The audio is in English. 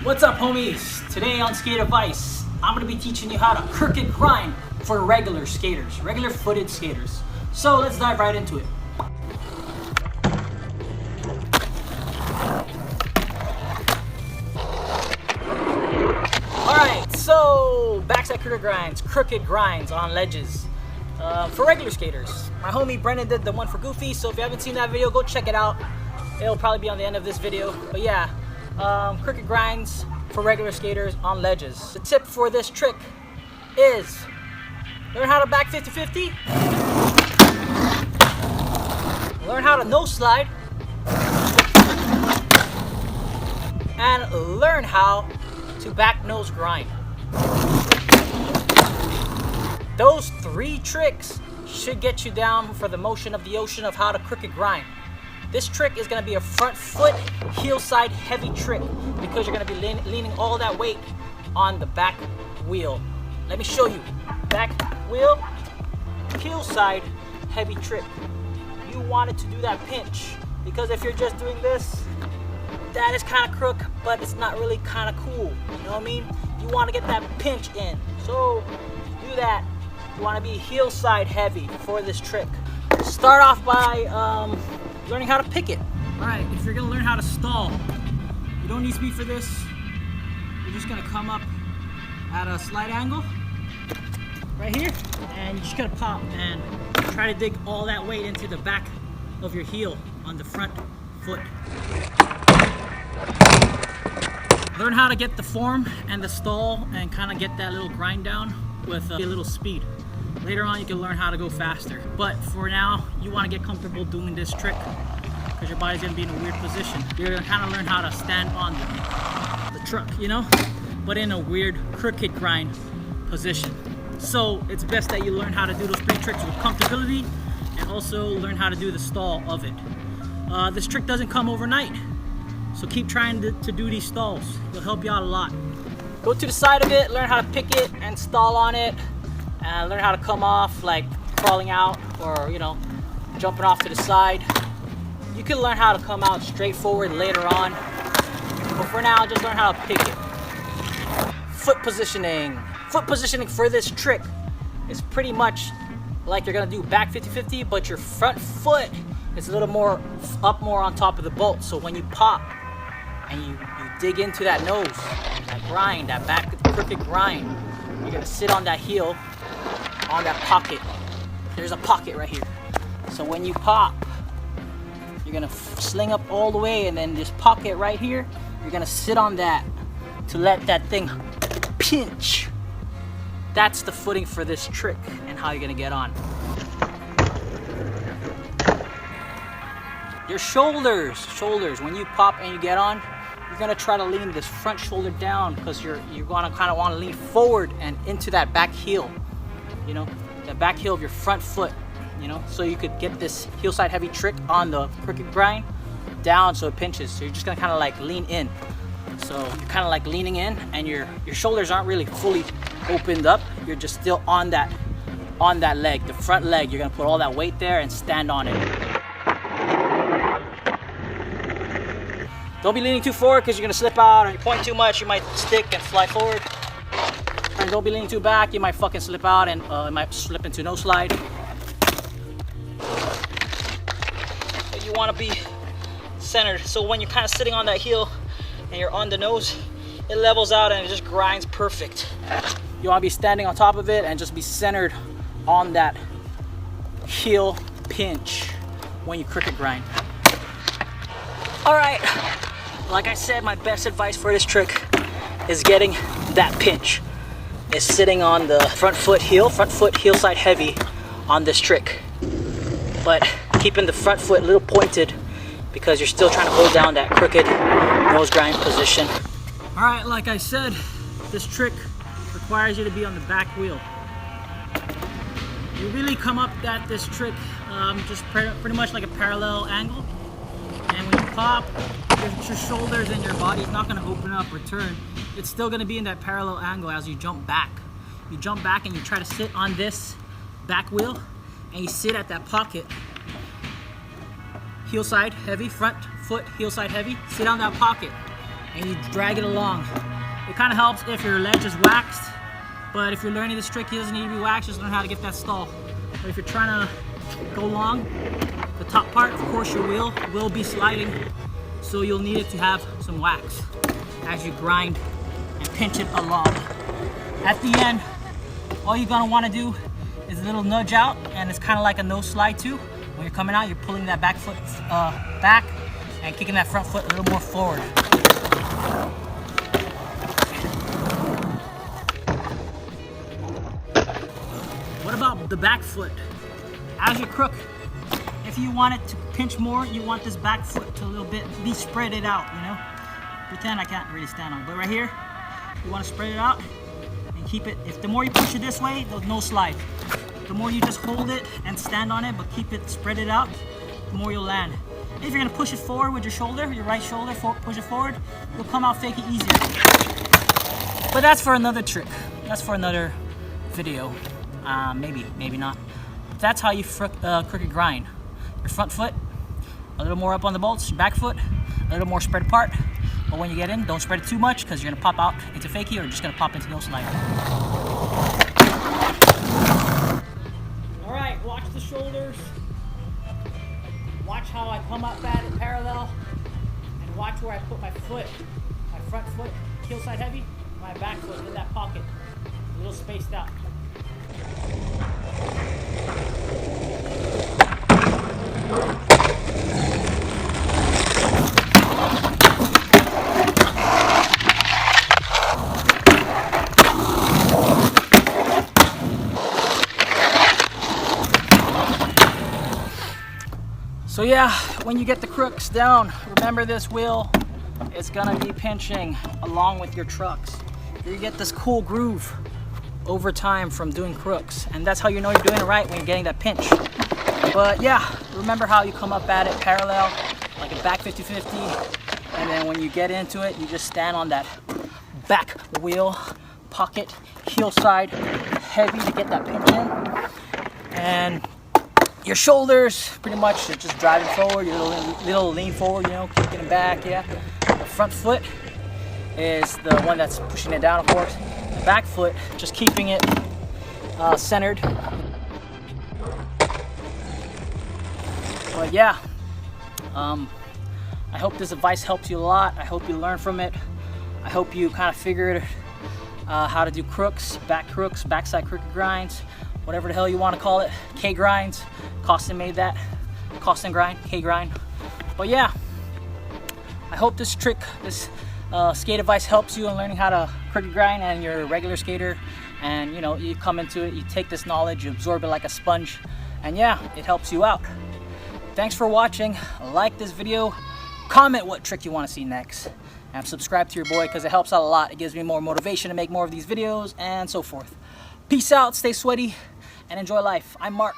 What's up, homies? Today on Skate Advice, I'm going to be teaching you how to crooked grind for regular skaters, regular footed skaters. So let's dive right into it. Alright, so backside crooked grinds on ledges for regular skaters. My homie Brennan did the one for Goofy, so if you haven't seen that video, go check it out. It'll probably be on the end of this video. But yeah, crooked grinds for regular skaters on ledges. The tip for this trick is learn how to back 50-50, learn how to nose slide, and learn how to back nose grind. Those 3 tricks should get you down for the motion of the ocean of how to crooked grind. This trick is going to be a front foot, heel side heavy trick because you're going to be leaning all that weight on the back wheel. Let me show you. Back wheel, heel side heavy trick. You wanted to do that pinch because if you're just doing this, that is kind of crook, but it's not really kind of cool. You know what I mean? You want to get that pinch in. So do that. You want to be heel side heavy for this trick. Start off by learning how to pick it. Alright, if you're gonna learn how to stall, you don't need speed for this. You're just gonna come up at a slight angle right here, and you're just gonna pop and try to dig all that weight into the back of your heel on the front foot. Learn how to get the form and the stall and kind of get that little grind down with a little speed. Later on you can learn how to go faster, but for now you want to get comfortable doing this trick because your body's going to be in a weird position. You're going to kind of learn how to stand on the truck, you know, but in a weird crooked grind position. So it's best that you learn how to do those 3 tricks with comfortability and also learn how to do the stall of it. This trick doesn't come overnight, so keep trying to do these stalls. It'll help you out a lot. Go to the side of it, learn how to pick it and stall on it. And learn how to come off like crawling out or, you know, jumping off to the side. You can learn how to come out straight forward later on, but for now just learn how to pick it. Foot positioning for this trick is pretty much like you're gonna do back 50-50, but your front foot is a little more up, more on top of the bolt. So when you pop and you dig into that nose, that grind, that back crooked grind, you're gonna sit on that heel, on that pocket. There's a pocket right here. So when you pop, you're gonna sling up all the way, and then this pocket right here, you're gonna sit on that to let that thing pinch. That's the footing for this trick and how you're gonna get on. Your shoulders, when you pop and you get on, you're gonna try to lean this front shoulder down because you're gonna kind of want to lean forward and into that back heel. You know, the back heel of your front foot, you know, so you could get this heel side heavy trick on the crooked grind down so it pinches. So you're just gonna kind of like lean in. So you're kind of like leaning in and your shoulders aren't really fully opened up. You're just still on that leg, the front leg. You're gonna put all that weight there and stand on it. Don't be leaning too forward because you're gonna slip out, or you point too much, you might stick and fly forward. And don't be leaning too back, you might fucking slip out and it might slip into no slide. But you want to be centered, so when you're kind of sitting on that heel and you're on the nose, it levels out and it just grinds perfect. You want to be standing on top of it and just be centered on that heel pinch when you crooked grind. Alright, like I said, my best advice for this trick is getting that pinch. Is sitting on the front foot heel side heavy on this trick, but keeping the front foot a little pointed because you're still trying to hold down that crooked nose grind position. All right, like I said, this trick requires you to be on the back wheel. You really come up at this trick just pretty much like a parallel angle, and when you pop, your shoulders and your body is not going to open up or turn. It's still going to be in that parallel angle as you jump back. You jump back and you try to sit on this back wheel and you sit at that pocket. Heel side heavy, front foot heel side heavy, sit on that pocket. and you drag it along. It kind of helps if your ledge is waxed, but if you're learning this trick, it doesn't need to be waxed, just learn how to get that stall. But if you're trying to go long, the top part, of course your wheel will be sliding, so you'll need it to have some wax as you grind and pinch it along. At the end, all you're gonna wanna do is a little nudge out, and it's kind of like a nose slide too. When you're coming out, you're pulling that back foot back and kicking that front foot a little more forward. What about the back foot? As you crook, if you want it to pinch more, you want this back foot to a little bit be spread it out, you know? Pretend I can't really stand on it, but right here, you want to spread it out and keep it. If the more you push it this way, there's no slide. The more you just hold it and stand on it, but keep it, spread it out, the more you'll land. If you're gonna push it forward with your shoulder, your right shoulder, push it forward, you'll come out fake it easier. But that's for another trick. That's for another video. Maybe not. That's how you crooked grind. Your front foot, a little more up on the bolts, your back foot, a little more spread apart. But when you get in, don't spread it too much because you're gonna pop out into fakie or you're just gonna pop into no slide. All right, watch the shoulders. Watch how I come up at it parallel. And watch where I put my foot, my front foot, heel side heavy, my back foot in that pocket, a little spaced out. So yeah, when you get the crooks down, remember this wheel is gonna be pinching along with your trucks. You get this cool groove over time from doing crooks, and that's how you know you're doing it right, when you're getting that pinch. But yeah, remember how you come up at it parallel, like a back 50-50, and then when you get into it, you just stand on that back wheel pocket, heel side heavy to get that pinch in, and your shoulders pretty much are just driving forward, your little lean forward, you know, kicking it back, yeah. The front foot is the one that's pushing it down, of course. The back foot, just keeping it centered. But yeah, I hope this advice helps you a lot. I hope you learn from it. I hope you kind of figured how to do crooks, backside crooked grinds, whatever the hell you want to call it, K-grinds. Costin made that, Costin grind, K-grind. But yeah, I hope this trick, this skate advice helps you in learning how to crooked grind and you're a regular skater, and you know, you come into it, you take this knowledge, you absorb it like a sponge, and yeah, it helps you out. Thanks for watching. Like this video, comment what trick you want to see next, and subscribe to your boy because it helps out a lot. It gives me more motivation to make more of these videos and so forth. Peace out, stay sweaty, and enjoy life. I'm Mark.